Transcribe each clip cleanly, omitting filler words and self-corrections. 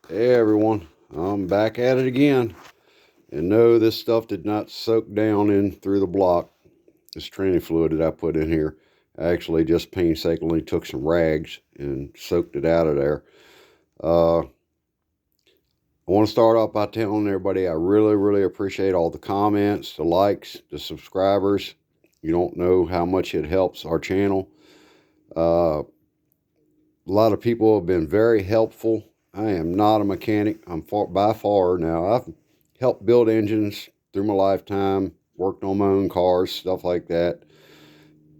Hey everyone, I'm back at it again. And no, this stuff did not soak down in through the block. This training fluid that I put in here, I actually just painstakingly took some rags and soaked it out of there. I want to start off by telling everybody I really appreciate all the comments, the likes, the subscribers. You don't know how much it helps our channel. A lot of people have been very helpful. I am not a mechanic. I'm by far now. I've helped build engines through my lifetime, worked on my own cars, stuff like that.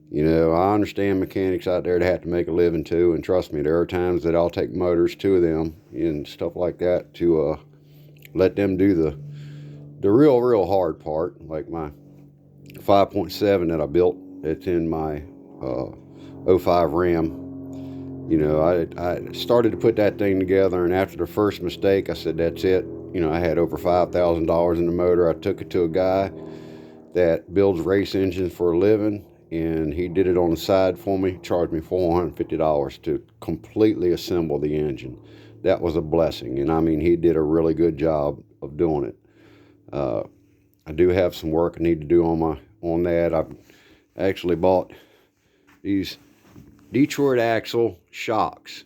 You know, I understand mechanics out there that have to make a living too, and trust me, there are times that I'll take motors to them and stuff like that to let them do the real hard part, like my 5.7 that I built. It's in my '05 Ram. You know, I started to put that thing together, and after the first mistake, I said, that's it. You know, I had over $5,000 in the motor. I took it to a guy that builds race engines for a living, and he did it on the side for me, charged me $450 to completely assemble the engine. That was a blessing, and I mean, he did a really good job of doing it. Uh, I do have some work I need to do on that. I've actually bought these Detroit axle shocks.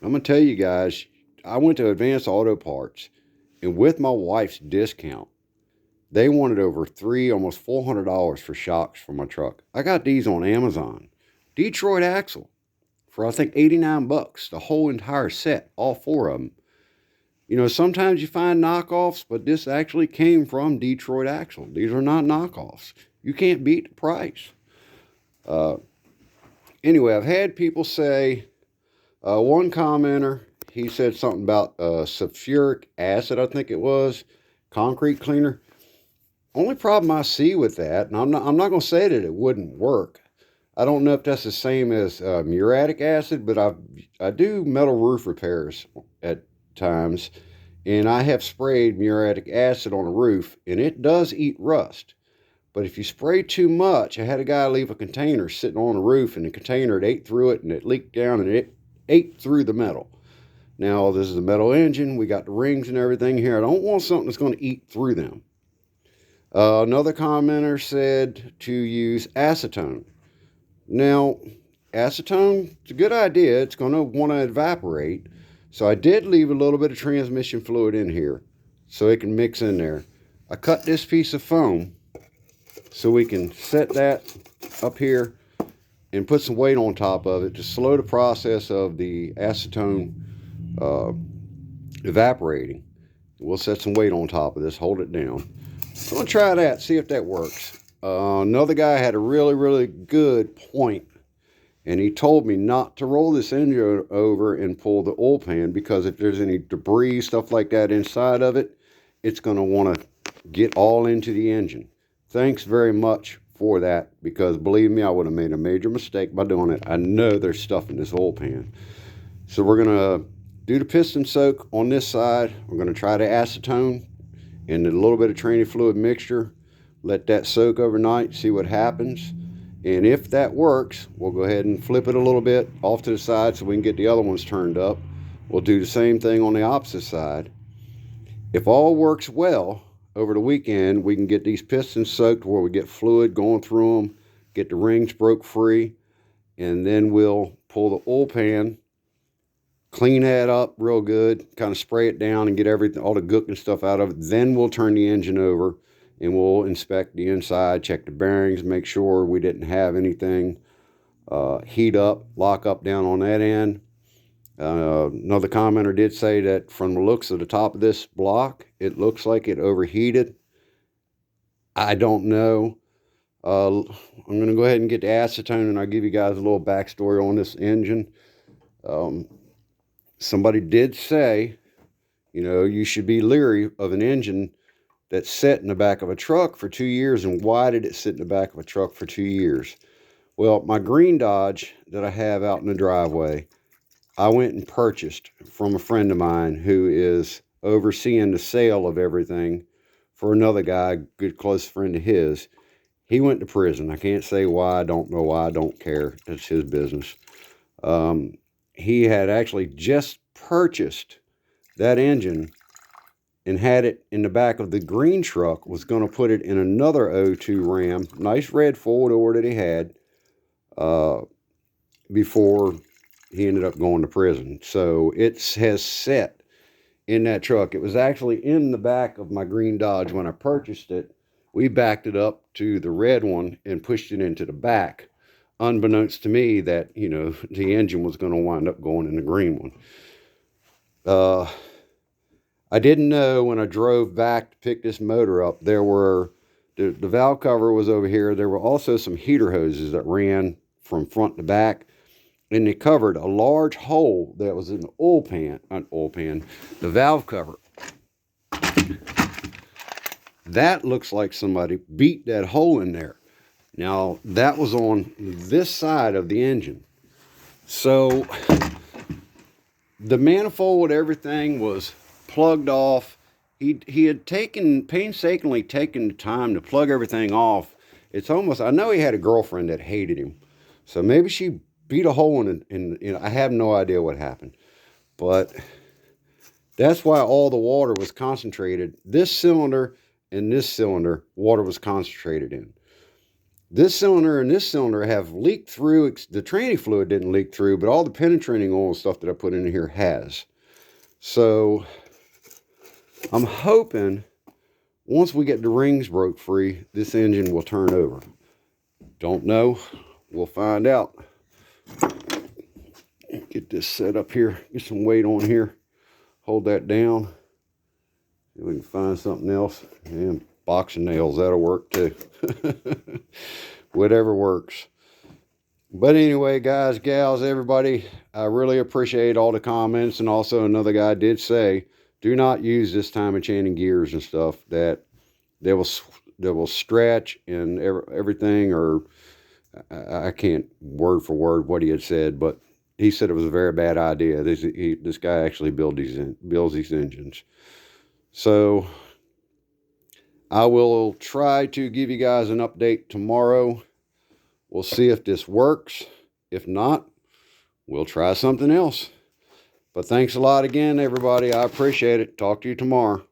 I'm going to tell you guys, I went to Advanced Auto Parts, and with my wife's discount, they wanted over almost $400 for shocks for my truck. I got these on Amazon. Detroit axle for I think 89 bucks, the whole entire set, all four of them. You know, sometimes you find knockoffs, but this actually came from Detroit axle. These are not knockoffs. You can't beat the price. Uh, anyway, I've had people say, one commenter, he said something about sulfuric acid, I think it was, concrete cleaner. Only problem I see with that, and I'm not going to say that it wouldn't work. I don't know if that's the same as muriatic acid, but I do metal roof repairs at times, and I have sprayed muriatic acid on a roof, and it does eat rust. But if you spray too much, I had a guy leave a container sitting on the roof, and the container, it ate through it, and it leaked down, and it ate through the metal. Now, this is a metal engine. We got the rings and everything here. I don't want something that's going to eat through them. Another commenter said to use acetone. Now, acetone, it's a good idea. It's going to want to evaporate. So I did leave a little bit of transmission fluid in here so it can mix in there. I cut this piece of foam so we can set that up here and put some weight on top of it to slow the process of the acetone evaporating. We'll set some weight on top of this, hold it down. I'm going to try that, see if that works. Another guy had a really good point, and he told me not to roll this engine over and pull the oil pan, because if there's any debris, stuff like that inside of it, it's going to want to get all into the engine. Thanks very much for that, because believe me, I would have made a major mistake by doing it. I know there's stuff in this oil pan. So we're going to do the piston soak on this side. We're going to try the acetone and a little bit of training fluid mixture. Let that soak overnight, see what happens. And if that works, we'll go ahead and flip it a little bit off to the side so we can get the other ones turned up. We'll do the same thing on the opposite side. If all works well, over the weekend, we can get these pistons soaked where we get fluid going through them, get the rings broke free, and then we'll pull the oil pan, clean that up real good, kind of spray it down and get everything, all the gook and stuff out of it. Then we'll turn the engine over and we'll inspect the inside, check the bearings, make sure we didn't have anything heat up, lock up down on that end. Another commenter did say that from the looks of the top of this block, it looks like it overheated. I don't know. I'm going to go ahead and get the acetone, and I'll give you guys a little backstory on this engine. Somebody did say, you know, you should be leery of an engine that's set in the back of a truck for 2 years. And why did it sit in the back of a truck for 2 years? Well, my green Dodge that I have out in the driveway, I went and purchased from a friend of mine who is overseeing the sale of everything for another guy, a good close friend of his. He went to prison. I can't say why. I don't know why. I don't care. It's his business. He had actually just purchased that engine and had it in the back of the green truck, was going to put it in another O2 Ram, nice red four door that he had, before he ended up going to prison. So it has set in that truck. It was actually in the back of my green Dodge when I purchased it. We backed it up to the red one and pushed it into the back, unbeknownst to me that, you know, the engine was going to wind up going in the green one. I didn't know when I drove back to pick this motor up, there were, the valve cover was over here. There were also some heater hoses that ran from front to back, and they covered a large hole that was in the oil pan, not oil pan, the valve cover. That looks like somebody beat that hole in there. Now, that was on this side of the engine. So, the manifold, everything was plugged off. He had painstakingly taken the time to plug everything off. It's almost, I know he had a girlfriend that hated him. So maybe she beat a hole in I have no idea what happened. But that's why all the water was concentrated. This cylinder and this cylinder, water was concentrated in. This cylinder and this cylinder have leaked through. The training fluid didn't leak through, but all the penetrating oil stuff that I put in here has. So I'm hoping once we get the rings broke free, this engine will turn over. Don't know. We'll find out. Get this set up here. Get some weight on here. Hold that down. See if we can find something else. And boxing nails, that'll work too. Whatever works. But anyway, guys, gals, everybody, I really appreciate all the comments. And also another guy did say, do not use this time of chaining gears and stuff, that they will stretch and everything, or I can't word for word what he had said, but he said it was a very bad idea. This guy actually builds these engines. So I will try to give you guys an update tomorrow. We'll see if this works. If not, we'll try something else. But thanks a lot again, everybody. I appreciate it. Talk to you tomorrow.